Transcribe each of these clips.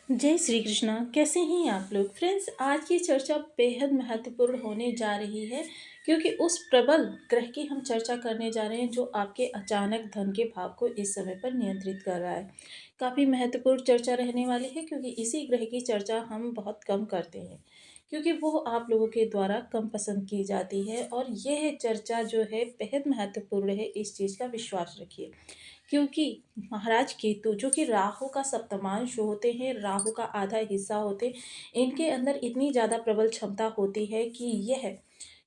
जय श्री कृष्णा। कैसे हैं आप लोग फ्रेंड्स। आज की चर्चा बेहद महत्वपूर्ण होने जा रही है क्योंकि उस प्रबल ग्रह की हम चर्चा करने जा रहे हैं जो आपके अचानक धन के भाव को इस समय पर नियंत्रित कर रहा है। काफ़ी महत्वपूर्ण चर्चा रहने वाली है क्योंकि इसी ग्रह की चर्चा हम बहुत कम करते हैं क्योंकि वो आप लोगों के द्वारा कम पसंद की जाती है और यह चर्चा जो है बेहद महत्वपूर्ण है। इस चीज़ का विश्वास रखिए क्योंकि महाराज केतु जो कि राहु का सप्तमांश होते हैं, राहु का आधा हिस्सा होते हैं, इनके अंदर इतनी ज़्यादा प्रबल क्षमता होती है कि यह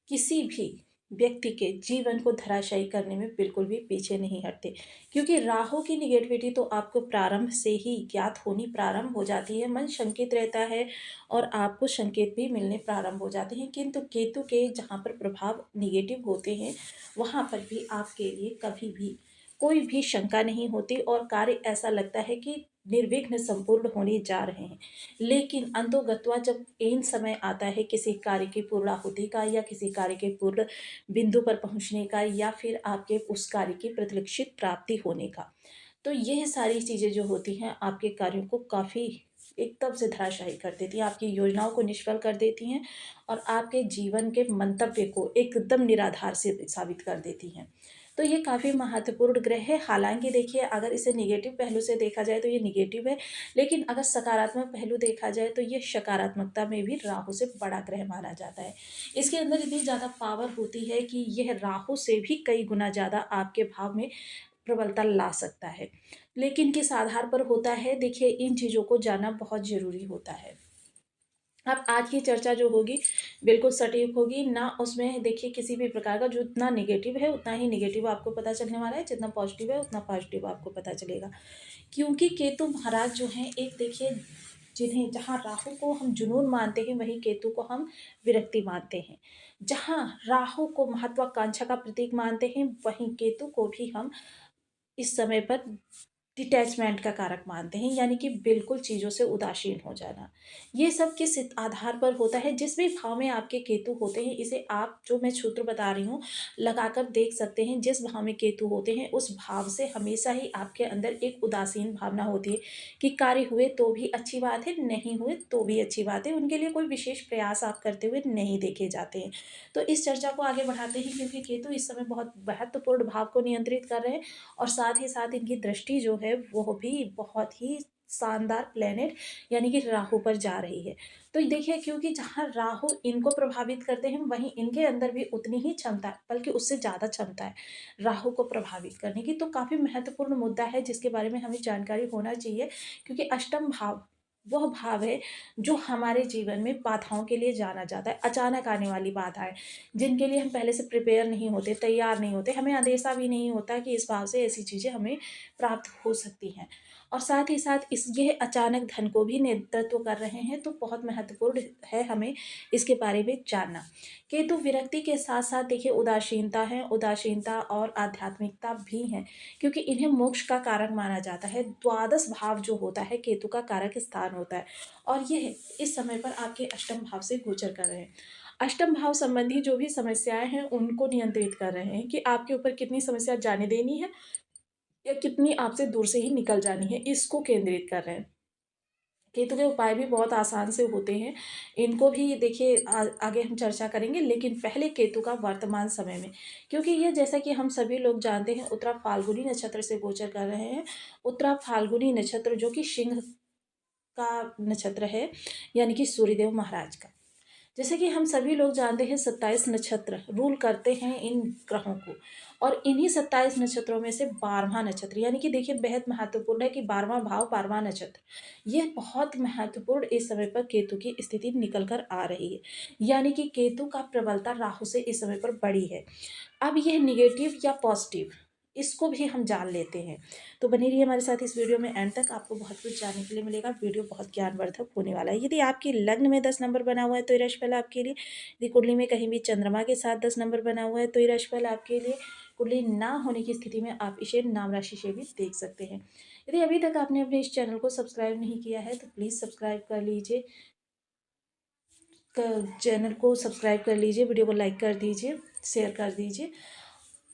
किसी भी व्यक्ति के जीवन को धराशायी करने में बिल्कुल भी पीछे नहीं हटते क्योंकि राहु की निगेटिविटी तो आपको प्रारंभ से ही ज्ञात होनी प्रारंभ हो जाती है। मन शंकित रहता है और आपको संकेत भी मिलने प्रारंभ हो जाते हैं, किंतु केतु के जहाँ पर प्रभाव निगेटिव होते हैं वहाँ पर भी आपके लिए कभी भी कोई भी शंका नहीं होती और कार्य ऐसा लगता है कि निर्विघ्न संपूर्ण होने जा रहे हैं। लेकिन अंतोगत्वा जब एन समय आता है किसी कार्य की पूर्णाहुति का या किसी कार्य के पूर्ण बिंदु पर पहुंचने का या फिर आपके उस कार्य की प्रतिलक्षित प्राप्ति होने का, तो यह सारी चीज़ें जो होती हैं आपके कार्यों को काफ़ी एकदम से धराशायी कर देती हैं, आपकी योजनाओं को निष्फल कर देती हैं और आपके जीवन के मंतव्य को एकदम निराधार से साबित कर देती हैं। तो ये काफ़ी महत्वपूर्ण ग्रह है। हालांकि देखिए, अगर इसे निगेटिव पहलू से देखा जाए तो ये निगेटिव है, लेकिन अगर सकारात्मक पहलू देखा जाए तो ये सकारात्मकता में भी राहु से बड़ा ग्रह माना जाता है। इसके अंदर इतनी ज़्यादा पावर होती है कि यह राहु से भी कई गुना ज़्यादा आपके भाव में प्रबलता ला सकता है। लेकिन किस आधार पर होता है, देखिए इन चीज़ों को जानना बहुत ज़रूरी होता है। अब आज की चर्चा जो होगी बिल्कुल सटीक होगी ना, उसमें देखिए किसी भी प्रकार का जो जितना निगेटिव है उतना ही निगेटिव आपको पता चलने वाला है, जितना पॉजिटिव है उतना पॉजिटिव आपको पता चलेगा। क्योंकि केतु महाराज जो हैं, एक देखिए, जिन्हें जहाँ राहु को हम जुनून मानते हैं वहीं केतु को हम विरक्ति मानते हैं। जहाँ राहु को महत्वाकांक्षा का प्रतीक मानते हैं वहीं केतु को भी हम इस समय पर डिटैचमेंट का कारक मानते हैं, यानी कि बिल्कुल चीज़ों से उदासीन हो जाना। ये सब किस आधार पर होता है, जिस भी भाव में आपके केतु होते हैं, इसे आप जो मैं सूत्र बता रही हूँ लगाकर देख सकते हैं। जिस भाव में केतु होते हैं उस भाव से हमेशा ही आपके अंदर एक उदासीन भावना होती है कि कार्य हुए तो भी अच्छी बात है, नहीं हुए तो भी अच्छी बात है, उनके लिए कोई विशेष प्रयास आप करते हुए नहीं देखे जाते हैं। तो इस चर्चा को आगे बढ़ाते हैं क्योंकि केतु इस समय बहुत महत्वपूर्ण भाव को नियंत्रित कर रहे हैं और साथ ही साथ इनकी दृष्टि जो है वो भी बहुत ही शानदार प्लेनेट यानी कि राहु पर जा रही है। तो देखिए, क्योंकि जहाँ राहु इनको प्रभावित करते हैं वहीं इनके अंदर भी उतनी ही क्षमता है, बल्कि उससे ज़्यादा क्षमता है राहु को प्रभावित करने की। तो काफ़ी महत्वपूर्ण मुद्दा है जिसके बारे में हमें जानकारी होना चाहिए क्योंकि अष्टम भाव वह भाव है जो हमारे जीवन में बाधाओं के लिए जाना जाता है, अचानक आने वाली बाधाएं जिनके लिए हम पहले से प्रिपेयर नहीं होते, तैयार नहीं होते, हमें अंदेशा भी नहीं होता कि इस भाव से ऐसी चीज़ें हमें प्राप्त हो सकती हैं। और साथ ही साथ इस यह अचानक धन को भी नेतृत्व कर रहे हैं, तो बहुत महत्वपूर्ण है हमें इसके बारे में जानना। केतु विरक्ति के साथ साथ देखिए उदासीनता है, उदासीनता और आध्यात्मिकता भी है क्योंकि इन्हें मोक्ष का कारक माना जाता है। द्वादश भाव जो होता है केतु का कारक स्थान होता है और यह इस समय पर आपके अष्टम भाव से गोचर कर रहे हैं। अष्टम भाव संबंधी जो भी समस्याएं हैं उनको नियंत्रित कर रहे हैं कि आपके ऊपर कितनी समस्या जाने देनी है या कितनी आपसे दूर से ही निकल जानी है, इसको केंद्रित कर रहे हैं। केतु के उपाय भी बहुत आसान से होते हैं, इनको भी देखिए आगे हम चर्चा करेंगे, लेकिन पहले केतु का वर्तमान समय में, क्योंकि ये जैसा कि हम सभी लोग जानते हैं उत्तरा फाल्गुनी नक्षत्र से गोचर कर रहे हैं। उत्तरा फाल्गुनी नक्षत्र जो कि सिंह का नक्षत्र है, यानी कि सूर्यदेव महाराज का। जैसे कि हम सभी लोग जानते हैं 27 नक्षत्र रूल करते हैं इन ग्रहों को और इन्हीं 27 नक्षत्रों में से 12वां नक्षत्र, यानी कि देखिए बेहद महत्वपूर्ण है कि 12वां भाव 12वां नक्षत्र, ये बहुत महत्वपूर्ण इस समय पर केतु की स्थिति निकल कर आ रही है। यानी कि केतु का प्रबलता राहु से इस समय पर बड़ी है। अब यह निगेटिव या पॉजिटिव, इसको भी हम जान लेते हैं। तो बनी रहिए हमारे साथ इस वीडियो में एंड तक, आपको बहुत कुछ जानने के लिए मिलेगा। वीडियो बहुत ज्ञानवर्धक होने वाला है। यदि आपके लग्न में 10 नंबर बना हुआ है तो ये राशिफल आपके लिए। यदि कुंडली में कहीं भी चंद्रमा के साथ 10 नंबर बना हुआ है तो ये राशिफल आपके लिए। कुंडली ना होने की स्थिति में आप इसे नाम राशि से भी देख सकते हैं। यदि अभी तक आपने अपने इस चैनल को सब्सक्राइब नहीं किया है तो प्लीज़ सब्सक्राइब कर लीजिए, चैनल को सब्सक्राइब कर लीजिए, वीडियो को लाइक कर दीजिए, शेयर कर दीजिए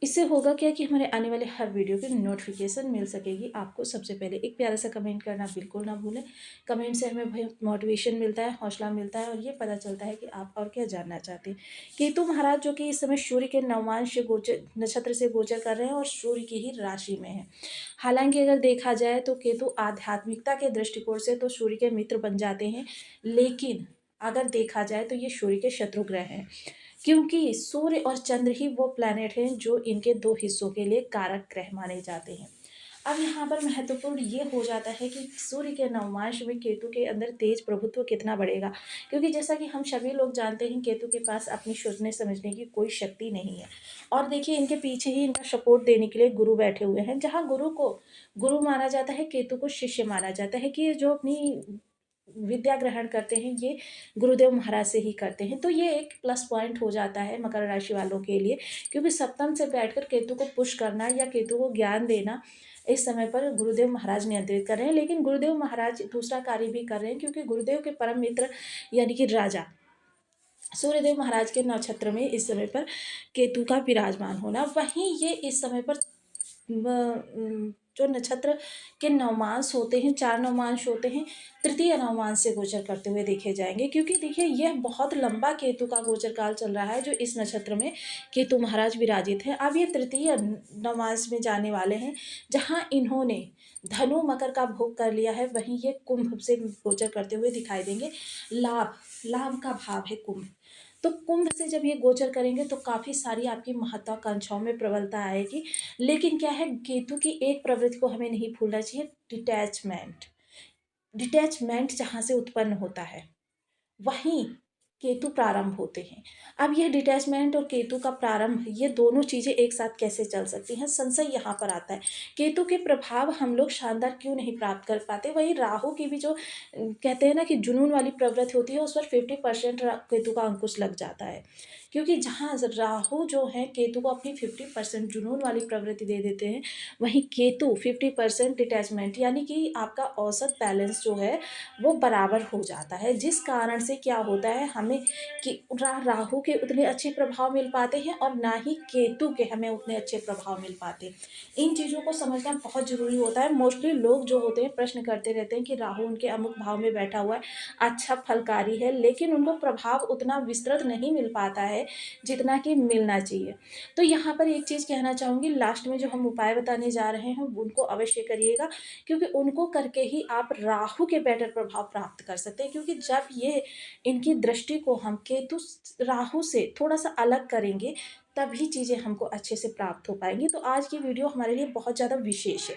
इससे होगा क्या कि हमारे आने वाले हर वीडियो की नोटिफिकेशन मिल सकेगी आपको सबसे पहले। एक प्यारा सा कमेंट करना बिल्कुल ना भूलें। कमेंट से हमें भाई मोटिवेशन मिलता है, हौसला मिलता है और ये पता चलता है कि आप और क्या जानना चाहते हैं। केतु महाराज जो कि इस समय सूर्य के नवमांश से गोचर नक्षत्र से गोचर कर रहे हैं और सूर्य की ही राशि में है। हालांकि अगर देखा जाए तो केतु आध्यात्मिकता के दृष्टिकोण से तो सूर्य के मित्र बन जाते हैं, लेकिन अगर देखा जाए तो ये सूर्य के शत्रु ग्रह हैं, क्योंकि सूर्य और चंद्र ही वो प्लैनेट हैं जो इनके दो हिस्सों के लिए कारक ग्रह माने जाते हैं। अब यहाँ पर महत्वपूर्ण ये हो जाता है कि सूर्य के नवमांश में केतु के अंदर तेज प्रभुत्व कितना बढ़ेगा, क्योंकि जैसा कि हम सभी लोग जानते हैं केतु के पास अपनी सोचने समझने की कोई शक्ति नहीं है। और देखिए इनके पीछे ही इनका सपोर्ट देने के लिए गुरु बैठे हुए हैं, जहाँ गुरु को गुरु माना जाता है, केतु को शिष्य माना जाता है कि ये जो अपनी विद्या ग्रहण करते हैं ये गुरुदेव महाराज से ही करते हैं। तो ये एक प्लस पॉइंट हो जाता है मकर राशि वालों के लिए, क्योंकि सप्तम से बैठकर केतु को पुश करना या केतु को ज्ञान देना इस समय पर गुरुदेव महाराज नियंत्रित कर रहे हैं। लेकिन गुरुदेव महाराज दूसरा कार्य भी कर रहे हैं, क्योंकि गुरुदेव के परम मित्र यानी कि राजा सूर्यदेव महाराज के नक्षत्र में इस समय पर केतु का विराजमान होना, वहीं ये इस समय पर जो नक्षत्र के नवमांश होते हैं, 4 नवमांश होते हैं, तृतीय नवमांश से गोचर करते हुए देखे जाएंगे। क्योंकि देखिए यह बहुत लंबा केतु का गोचर काल चल रहा है जो इस नक्षत्र में केतु महाराज विराजित है। अब ये तृतीय नवमांश में जाने वाले हैं, जहाँ इन्होंने धनु मकर का भोग कर लिया है, वहीं ये कुंभ से गोचर करते हुए दिखाई देंगे। लाभ लाभ का भाव है कुंभ, तो कुंभ से जब ये गोचर करेंगे तो काफ़ी सारी आपकी महत्वाकांक्षाओं में प्रबलता आएगी। लेकिन क्या है, केतु की एक प्रवृत्ति को हमें नहीं भूलना चाहिए, डिटैचमेंट। डिटैचमेंट जहाँ से उत्पन्न होता है वहीं केतु प्रारंभ होते हैं। अब यह डिटैचमेंट और केतु का प्रारंभ, ये दोनों चीज़ें एक साथ कैसे चल सकती हैं, संशय यहाँ पर आता है। केतु के प्रभाव हम लोग शानदार क्यों नहीं प्राप्त कर पाते, वही राहु की भी जो कहते हैं ना कि जुनून वाली प्रवृत्ति होती है, उस पर 50% केतु का अंकुश लग जाता है। क्योंकि जहाँ राहु जो है केतु को अपनी 50% जुनून वाली प्रवृत्ति दे देते हैं, वहीं केतु 50% डिटैचमेंट, यानी कि आपका औसत बैलेंस जो है वो बराबर हो जाता है। जिस कारण से क्या होता है, हमें कि राहु के उतने अच्छे प्रभाव मिल पाते हैं और ना ही केतु के हमें उतने अच्छे प्रभाव मिल पाते। इन चीज़ों को समझना बहुत ज़रूरी होता है। मोस्टली लोग जो होते हैं प्रश्न करते रहते हैं कि राहु उनके अमुक भाव में बैठा हुआ है, अच्छा फलकारी है, लेकिन उनको प्रभाव उतना विस्तृत नहीं मिल पाता है जितना कि मिलना चाहिए। तो यहाँ पर एक चीज़ कहना चाहूँगी, लास्ट में जो हम उपाय बताने जा रहे हैं उनको अवश्य करिएगा, क्योंकि उनको करके ही आप राहु के बेटर प्रभाव प्राप्त कर सकते हैं। क्योंकि जब ये इनकी दृष्टि को हम केतु राहु से थोड़ा सा अलग करेंगे, तभी चीज़ें हमको अच्छे से प्राप्त हो पाएंगी। तो आज की वीडियो हमारे लिए बहुत ज़्यादा विशेष है।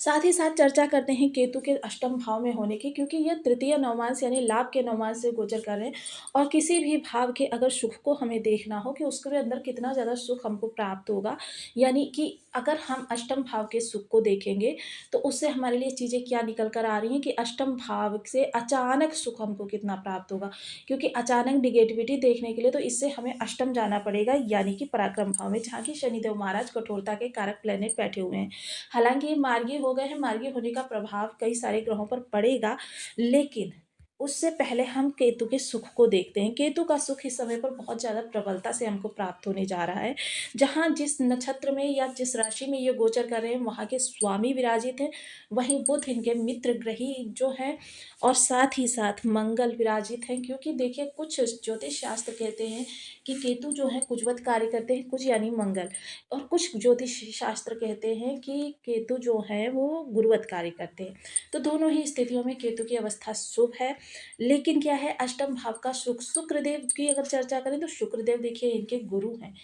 साथ ही साथ चर्चा करते हैं केतु के अष्टम भाव में होने की, क्योंकि यह तृतीय नवमांश यानी लाभ के नवमांश से गोचर कर रहे हैं। और किसी भी भाव के अगर सुख को हमें देखना हो कि उसके अंदर कितना ज़्यादा सुख हमको प्राप्त होगा, यानी कि अगर हम अष्टम भाव के सुख को देखेंगे तो उससे हमारे लिए चीज़ें क्या निकल कर आ रही हैं कि अष्टम भाव से अचानक सुख हमको कितना प्राप्त होगा। क्योंकि अचानक निगेटिविटी देखने के लिए तो इससे हमें अष्टम जाना पड़ेगा, यानी कि पराक्रम भाव में, जहाँ की शनिदेव महाराज कठोरता के कारक प्लेनेट बैठे हुए हैं। हालांकि ये मार्गी हो गए हैं, मार्गी होने का प्रभाव कई सारे ग्रहों पर पड़ेगा, लेकिन उससे पहले हम केतु के सुख को देखते हैं। केतु का सुख इस समय पर बहुत ज़्यादा प्रबलता से हमको प्राप्त होने जा रहा है। जहाँ जिस नक्षत्र में या जिस राशि में ये गोचर कर रहे हैं वहाँ के स्वामी विराजित हैं, वहीं बुध इनके मित्र ग्रही जो हैं, और साथ ही साथ मंगल विराजित हैं। क्योंकि देखिए कुछ ज्योतिष शास्त्र कहते हैं कि केतु जो है कुजवत कार्य करते हैं, कुछ यानी मंगल, और कुछ ज्योतिष शास्त्र कहते हैं कि केतु जो है वो गुरुवत कार्य करते हैं। तो दोनों ही स्थितियों में केतु की अवस्था शुभ है। लेकिन क्या है, अष्टम भाव का सुख, शुक्रदेव की अगर चर्चा करें तो शुक्रदेव देखिए इनके गुरु हैं,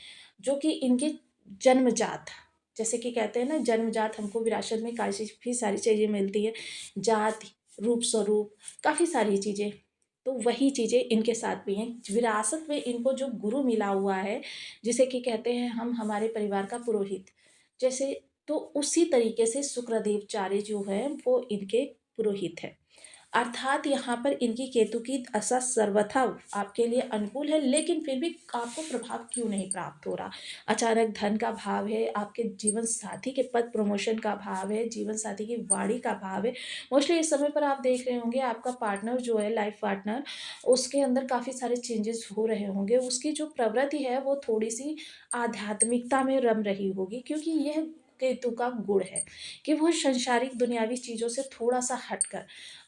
जो कि इनके जन्मजात, जैसे कि कहते हैं ना जन्मजात हमको विरासत में काफ़ी सारी चीज़ें मिलती है, जात, रूप, स्वरूप, काफ़ी सारी चीज़ें, तो वही चीज़ें इनके साथ भी हैं। विरासत में इनको जो गुरु मिला हुआ है, जिसे कि कहते हैं हम हमारे परिवार का पुरोहित, जैसे, तो उसी तरीके से शुक्रदेवचार्य जो है वो इनके पुरोहित है। अर्थात यहाँ पर इनकी केतु की दशा सर्वथा आपके लिए अनुकूल है, लेकिन फिर भी आपको प्रभाव क्यों नहीं प्राप्त हो रहा? अचानक धन का भाव है, आपके जीवन साथी के पद प्रमोशन का भाव है, जीवन साथी की वाणी का भाव है। मोस्टली इस समय पर आप देख रहे होंगे आपका पार्टनर जो है, लाइफ पार्टनर, उसके अंदर काफ़ी सारे चेंजेस हो रहे होंगे। उसकी जो प्रवृत्ति है वो थोड़ी-सी आध्यात्मिकता में रम रही होगी, क्योंकि यह केतु का गुण है कि वो संसारिक दुनियावी चीज़ों से थोड़ा-सा हटकर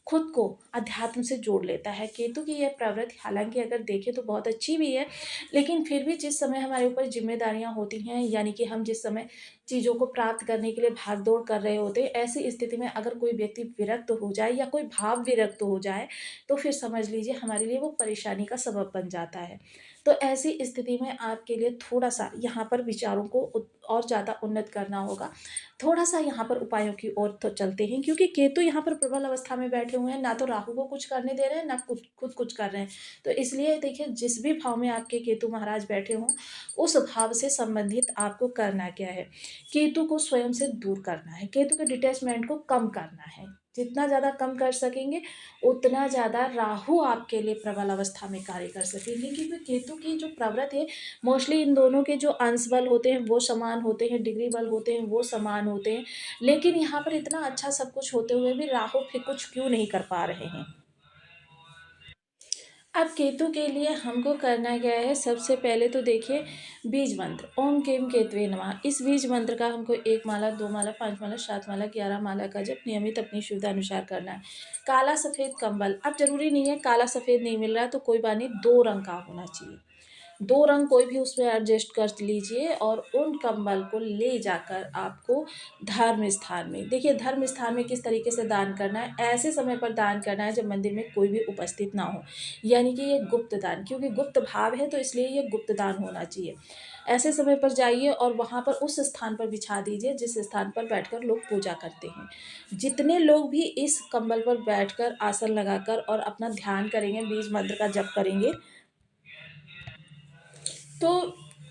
खुद को अध्यात्म से जोड़ लेता है। केतु की यह प्रवृत्ति हालाँकि अगर देखें तो बहुत अच्छी भी है, लेकिन फिर भी जिस समय हमारे ऊपर ज़िम्मेदारियाँ होती हैं, यानी कि हम जिस समय चीज़ों को प्राप्त करने के लिए भाग-दौड़ कर रहे होते हैं, ऐसी स्थिति में अगर कोई व्यक्ति विरक्त हो जाए या कोई भाव विरक्त हो जाए, तो फिर समझ लीजिए हमारे लिए वो परेशानी का सबब बन जाता है। तो ऐसी स्थिति में आपके लिए थोड़ा-सा यहाँ पर विचारों को और ज़्यादा उन्नत करना होगा। थोड़ा-सा यहाँ पर उपायों की ओर तो चलते हैं, क्योंकि केतु यहाँ पर प्रबल अवस्था में बैठे हुए हैं, ना तो राहु को कुछ करने दे रहे हैं, ना खुद खुद कुछ कर रहे हैं। तो इसलिए देखिए, जिस भी भाव में आपके केतु महाराज बैठे हों, उस भाव से संबंधित आपको करना क्या है? केतु को स्वयं से दूर करना है, केतु के डिटैचमेंट को कम करना है। जितना ज़्यादा कम कर सकेंगे, उतना ज़्यादा राहु आपके लिए प्रबल अवस्था में कार्य कर सकेंगे, क्योंकि केतु की जो प्रवृत्ति है, मोस्टली इन दोनों के जो अंश बल होते हैं वो समान होते हैं, डिग्री बल होते हैं वो समान होते हैं। लेकिन यहाँ पर इतना अच्छा सब कुछ होते हुए भी राहु फिर कुछ क्यों नहीं कर पा रहे हैं? अब केतु के लिए हमको करना क्या है? सबसे पहले तो देखिए, बीज मंत्र ओम केम केतवे नमः, इस बीज मंत्र का हमको 1 माला, 2 माला, 5 माला, 7 माला, 11 माला का जप नियमित अपनी सुविधा अनुसार करना है। काला सफ़ेद कंबल, अब ज़रूरी नहीं है काला सफ़ेद नहीं मिल रहा है तो कोई बात नहीं, 2 रंग का होना चाहिए। 2 रंग कोई भी उसमें एडजस्ट कर लीजिए और उन कंबल को ले जाकर आपको धर्म स्थान में, देखिए धर्म स्थान में किस तरीके से दान करना है, ऐसे समय पर दान करना है जब मंदिर में कोई भी उपस्थित ना हो। यानी कि ये गुप्त दान, क्योंकि गुप्त भाव है तो इसलिए ये गुप्त दान होना चाहिए। ऐसे समय पर जाइए और वहाँ पर उस स्थान पर बिछा दीजिए जिस स्थान पर बैठकर लोग पूजा करते हैं। जितने लोग भी इस कंबल पर बैठकर आसन लगाकर और अपना ध्यान करेंगे, बीज मंत्र का जप करेंगे, तो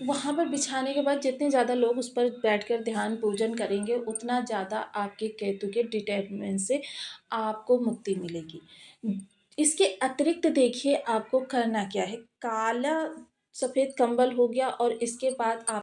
वहाँ पर बिछाने के बाद जितने ज़्यादा लोग उस पर बैठकर ध्यान पूजन करेंगे, उतना ज़्यादा आपके केतु के डिटैचमेंट से आपको मुक्ति मिलेगी। इसके अतिरिक्त देखिए आपको करना क्या है, काला सफ़ेद कंबल हो गया और इसके बाद आप